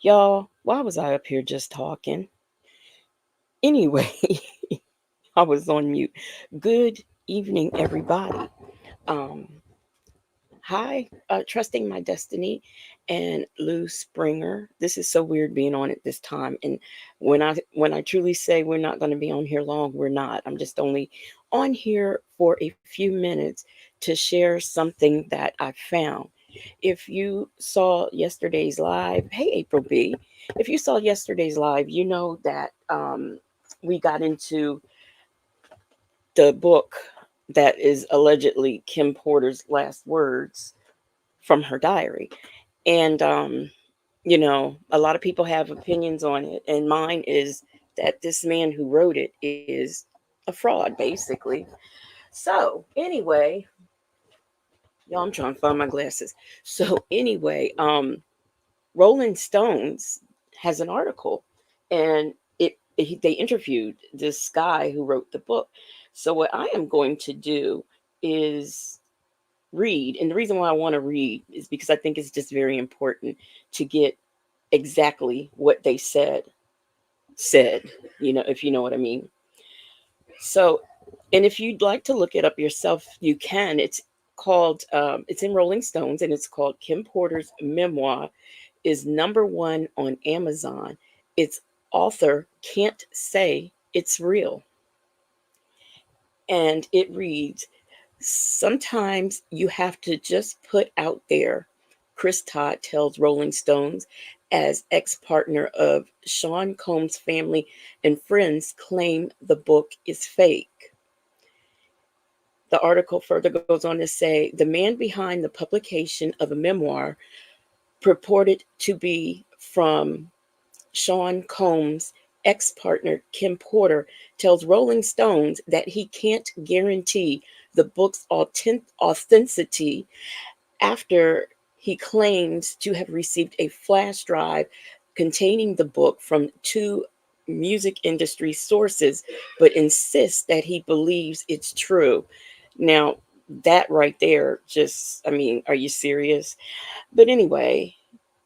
Y'all, why was I up here just talking? Anyway, I was on mute. Good evening, everybody. Um, Hi, Trusting My Destiny and Lou Springer. This is so weird being on at this time. And when I truly say we're not going to be on here long, we're not. I'm just only on here for a few minutes to share something that I found. If you saw yesterday's live, hey April B, if you saw yesterday's live, you know that we got into the book that is allegedly Kim Porter's last words from her diary. And, a lot of people have opinions on it. And mine is that this man who wrote it is a fraud, basically. So, anyway, y'all, I'm trying to find my glasses. So, anyway, Rolling Stones has an article and they interviewed this guy who wrote the book. So, what I am going to do is read, and the reason why I want to read is because I think it's just very important to get exactly what they said, if you know what I mean. So, and if you'd like to look it up yourself, you can. It's in Rolling Stones, and it's called Kim Porter's Memoir is number one on Amazon. Its author can't say it's real. And it reads, sometimes you have to just put out there, Chris Todd tells Rolling Stones as ex partner of Sean Combs' family and friends claim the book is fake. The article further goes on to say the man behind the publication of a memoir purported to be from Sean Combs' ex partner Kim Porter tells Rolling Stones that he can't guarantee the book's authenticity after he claims to have received a flash drive containing the book from two music industry sources, but insists that he believes it's true. Now, that right there, just, I mean, are you serious? But anyway,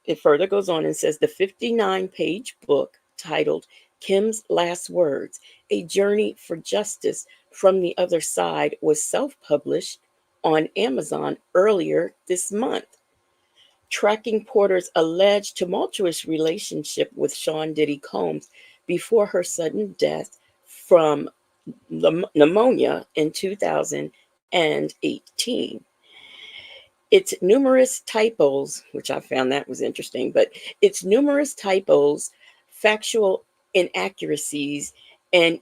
it further goes on and says the 59-page book titled Kim's Last Words, A Journey for Justice from the Other Side was self-published on Amazon earlier this month, tracking Porter's alleged tumultuous relationship with Sean Diddy Combs before her sudden death from pneumonia in 2018. Its numerous typos, which I found that was interesting, but its numerous typos, factual inaccuracies, and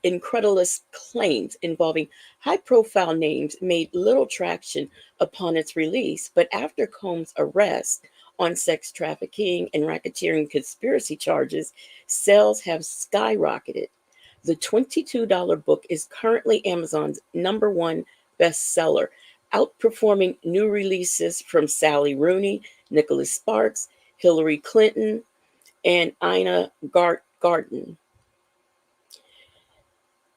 incredulous claims involving high profile names made little traction upon its release. But after Combs' arrest on sex trafficking and racketeering conspiracy charges, sales have skyrocketed. The $22 book is currently Amazon's number one bestseller, outperforming new releases from Sally Rooney, Nicholas Sparks, Hillary Clinton, and Ina Garten.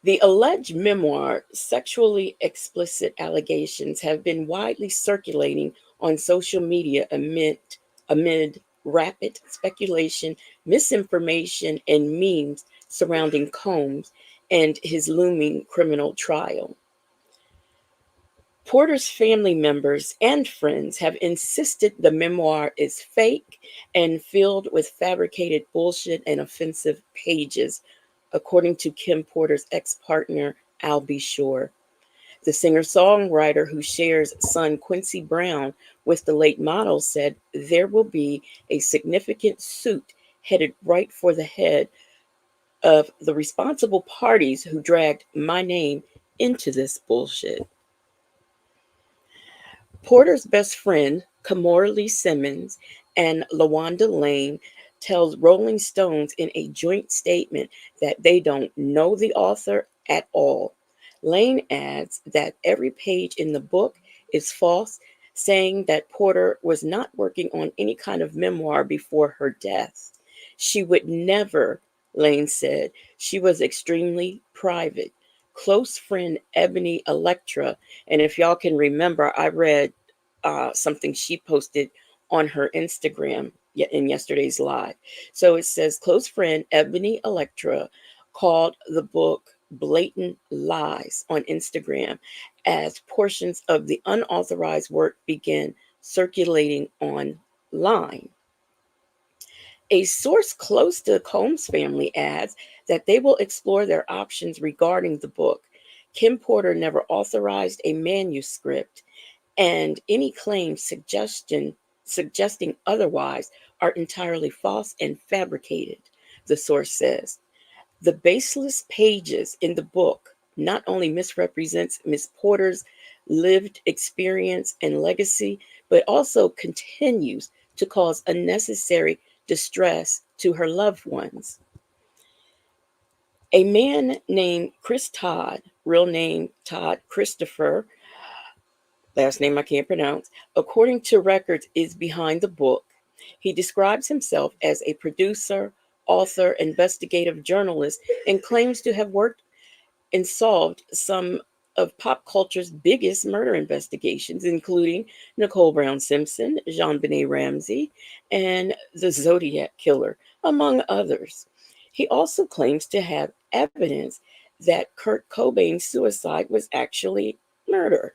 The alleged memoir, sexually explicit allegations have been widely circulating on social media amid rapid speculation, misinformation, and memes surrounding Combs and his looming criminal trial. Porter's family members and friends have insisted the memoir is fake and filled with fabricated bullshit and offensive pages, according to Kim Porter's ex partner, Al B. Shore. The singer songwriter who shares son Quincy Brown with the late model said there will be a significant suit headed right for the head of the responsible parties who dragged my name into this bullshit. Porter's best friend, Kimora Lee Simmions, and LaWanda Lane tells Rolling Stones in a joint statement that they don't know the author at all. Lane adds that every page in the book is false, saying that Porter was not working on any kind of memoir before her death. She would never, Lane said. She was extremely private. Close friend Ebony Electra, and if y'all can remember, I read something she posted on her Instagram in yesterday's live. So it says close friend Ebony Electra called the book blatant lies on Instagram as portions of the unauthorized work began circulating online. A source close to the Combs family adds that they will explore their options regarding the book. Kim Porter never authorized a manuscript, and any claims suggesting otherwise are entirely false and fabricated, the source says. The baseless pages in the book not only misrepresents Miss Porter's lived experience and legacy, but also continues to cause unnecessary distress to her loved ones. A man named Chris Todd, real name Todd Christopher, last name I can't pronounce, according to records, is behind the book. He describes himself as a producer, author, investigative journalist, and claims to have worked and solved some of pop culture's biggest murder investigations, including Nicole Brown Simpson, Jean-Benet Ramsey, and the Zodiac Killer, among others. He also claims to have evidence that Kurt Cobain's suicide was actually murder.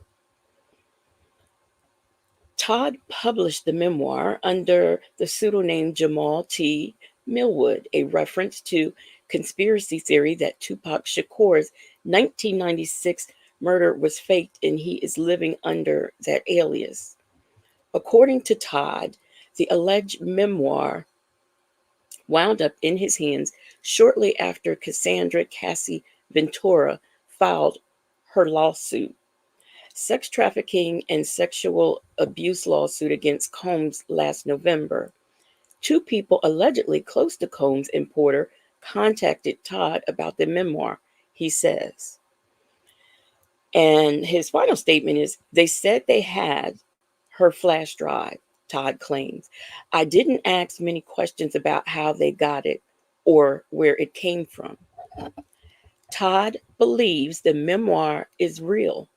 Todd published the memoir under the pseudonym Jamal T. Millwood, a reference to conspiracy theory that Tupac Shakur's 1996 murder was faked and he is living under that alias. According to Todd, the alleged memoir wound up in his hands shortly after Cassandra Cassie Ventura filed her lawsuit, sex trafficking and sexual abuse lawsuit against Combs last November. Two people allegedly close to Combs and Porter contacted Todd about the memoir, he says. And his final statement is they said they had her flash drive, Todd claims. I didn't ask many questions about how they got it or where it came from. Todd believes the memoir is real,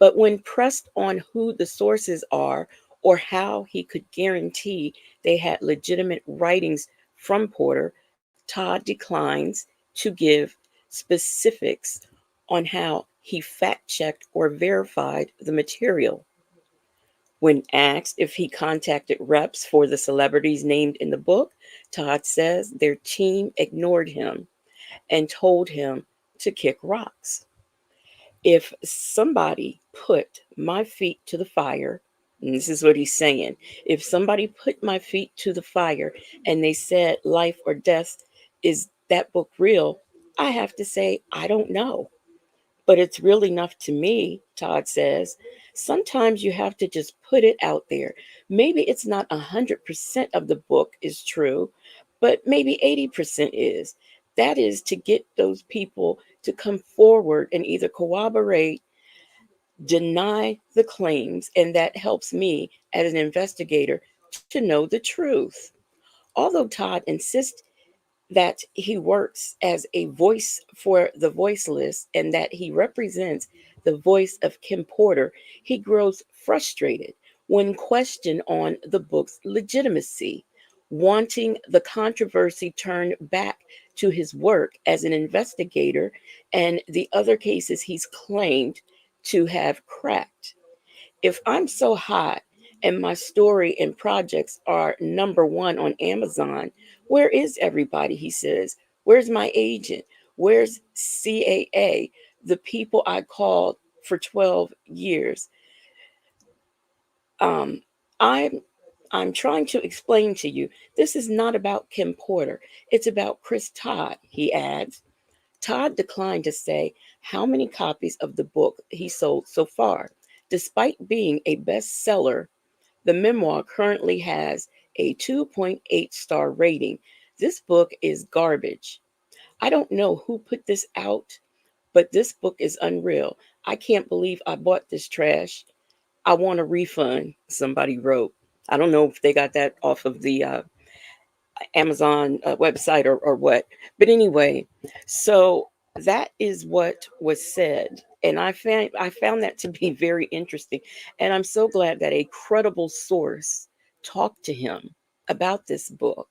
but when pressed on who the sources are or how he could guarantee they had legitimate writings from Porter, Todd declines to give specifics on how he fact checked or verified the material. When asked if he contacted reps for the celebrities named in the book, Todd says their team ignored him and told him to kick rocks. If somebody put my feet to the fire, and this is what he's saying, if somebody put my feet to the fire and they said life or death, is that book real? I have to say, I don't know. But it's real enough to me, Todd says. Sometimes you have to just put it out there. Maybe it's not 100% of the book is true, but maybe 80% is. That is to get those people to come forward and either corroborate, deny the claims, and that helps me as an investigator to know the truth. Although Todd insists that he works as a voice for the voiceless and that he represents the voice of Kim Porter, he grows frustrated when questioned on the book's legitimacy, wanting the controversy turned back to his work as an investigator and the other cases he's claimed to have cracked. If I'm so hot and my story and projects are number one on Amazon, where is everybody? He says. Where's my agent? Where's CAA? The people I called for 12 years. Um, I'm I'm trying to explain to you, this is not about Kim Porter. It's about Chris Todd, he adds. Todd declined to say how many copies of the book he sold so far. Despite being a bestseller, the memoir currently has a 2.8-star rating. This book is garbage. I don't know who put this out, but this book is unreal. I can't believe I bought this trash. I want a refund, somebody wrote. I don't know if they got that off of the Amazon website or what. But anyway, so that is what was said. And I found that to be very interesting. And I'm so glad that a credible source talked to him. about this book.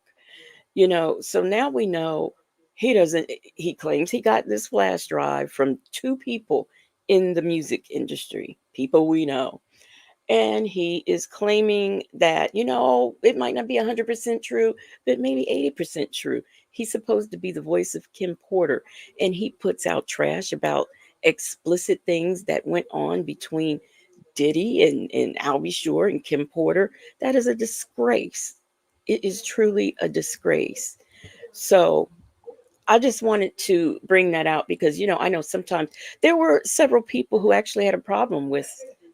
So now we know he doesn't, he claims he got this flash drive from two people in the music industry, people we know. And he is claiming that, it might not be 100% true, but maybe 80% true. He's supposed to be the voice of Kim Porter, and he puts out trash about explicit things that went on between Diddy and Albie Shore and Kim Porter. That is a disgrace. It is truly a disgrace. So I just wanted to bring that out because, I know sometimes there were several people who actually had a problem with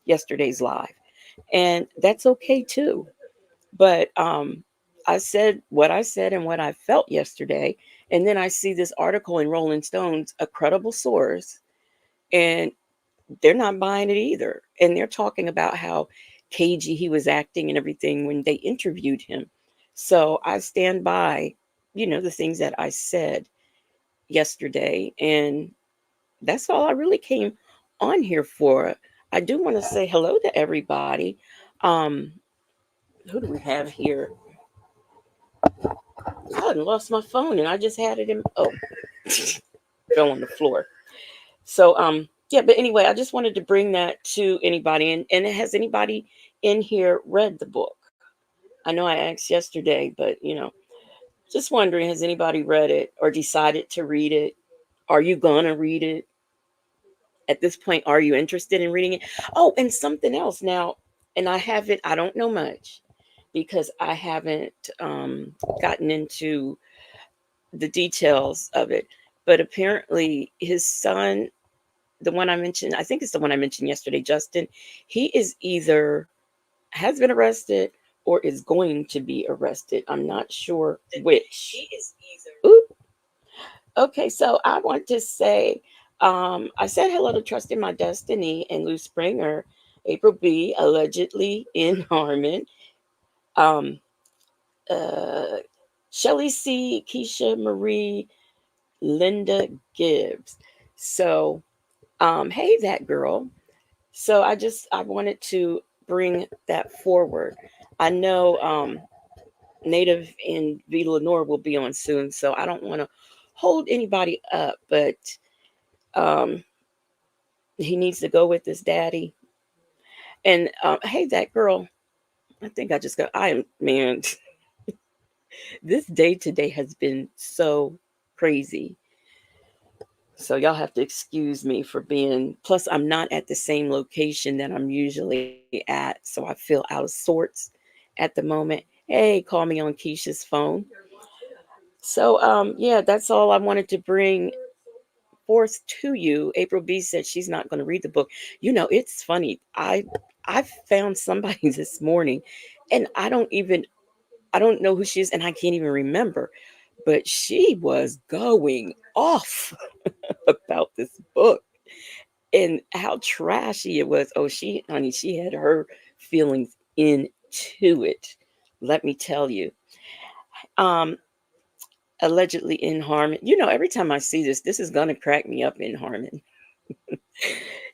yesterday's live, and that's okay too. But I said what I said and what I felt yesterday, and then I see this article in Rolling Stones, a credible source, and they're not buying it either. And they're talking about how cagey he was acting and everything when they interviewed him. So I stand by, the things that I said yesterday. And that's all I really came on here for. I do want to say hello to everybody. Um, who do we have here? I had lost my phone and I just had it in. Oh, fell on the floor. So yeah, but anyway, I just wanted to bring that to anybody. And has anybody in here read the book? I know I asked yesterday, but just wondering, has anybody read it or decided to read it? Are you gonna read it? At this point, are you interested in reading it? Oh, and something else now, and I don't know much because I haven't gotten into the details of it. But apparently, his son, the one I mentioned, I think it's the one I mentioned yesterday, Justin, he is either has been arrested or is going to be arrested. I'm not sure which. He is either. Ooh. Okay, so I want to say, I said hello to Trust in My Destiny and Lou Springer, April B, allegedly in Harmon, um, uh, Shelly C, Keisha Marie, Linda Gibbs. So, hey, that girl. So I wanted to bring that forward. I know Native and V Lenore will be on soon, so I don't want to hold anybody up, but um, he needs to go with his daddy. And hey, that girl. I think I just got. I am man. This day today has been so crazy. So y'all have to excuse me for being. Plus, I'm not at the same location that I'm usually at, so I feel out of sorts at the moment. Hey, call me on Keisha's phone. So, yeah, that's all I wanted to bring forth to you. April B said she's not going to read the book. It's funny. I found somebody this morning, and I don't know who she is, and I can't even remember. But she was going off about this book and how trashy it was. Oh, honey, she had her feelings into it. Let me tell you. Um, allegedly in Harmon. Every time I see this, this is gonna crack me up in Harmon.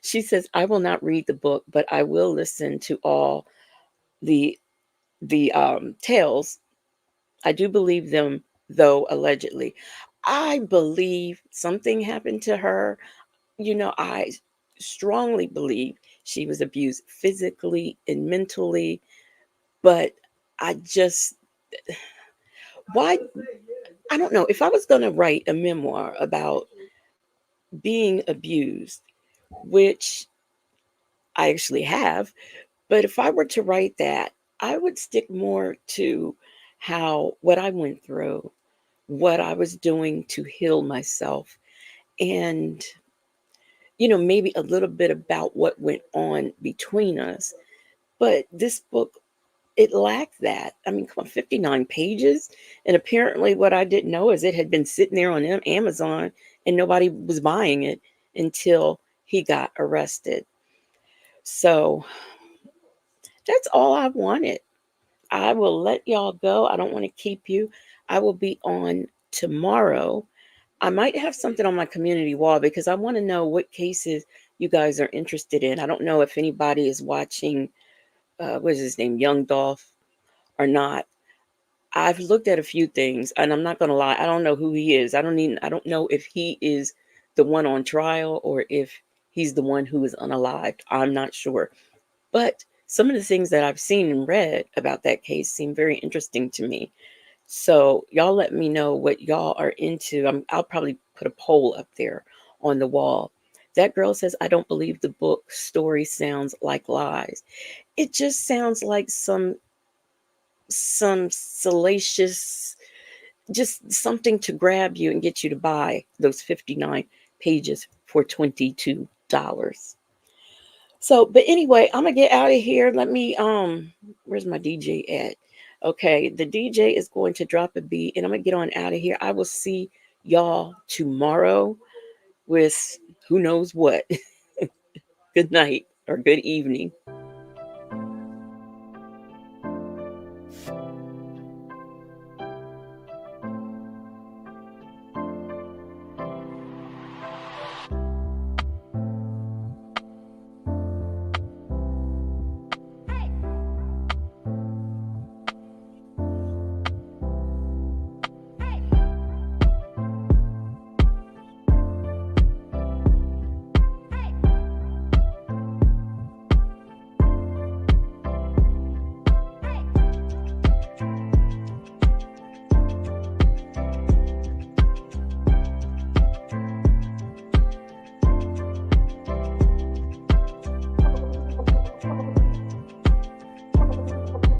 She says, "I will not read the book, but I will listen to all the tales. I do believe them, though allegedly. I believe something happened to her. I strongly believe she was abused physically and mentally, but I just why I don't know if I was going to write a memoir about being abused, which I actually have, but if I were to write that, I would stick more to what I went through, what I was doing to heal myself, and maybe a little bit about what went on between us. But this book, it lacked that. I mean, come on, 59 pages. And apparently, what I didn't know is it had been sitting there on Amazon and nobody was buying it until he got arrested. So that's all I wanted. I will let y'all go. I don't want to keep you. I will be on tomorrow. I might have something on my community wall because I want to know what cases you guys are interested in. I don't know if anybody is watching, what is his name, Young Dolph or not. I've looked at a few things, and I'm not gonna lie, I don't know who he is. I don't know if he is the one on trial or if he's the one who is unalived. I'm not sure. But some of the things that I've seen and read about that case seem very interesting to me. So y'all let me know what y'all are into. I'll probably put a poll up there on the wall. That girl says, I don't believe the book story sounds like lies. It just sounds like some salacious, just something to grab you and get you to buy those 59 pages for $22. So, but anyway, I'm gonna get out of here. Let me where's my DJ at? Okay, the DJ is going to drop a beat and I'm gonna get on out of here. I will see y'all tomorrow with who knows what. Good night or good evening.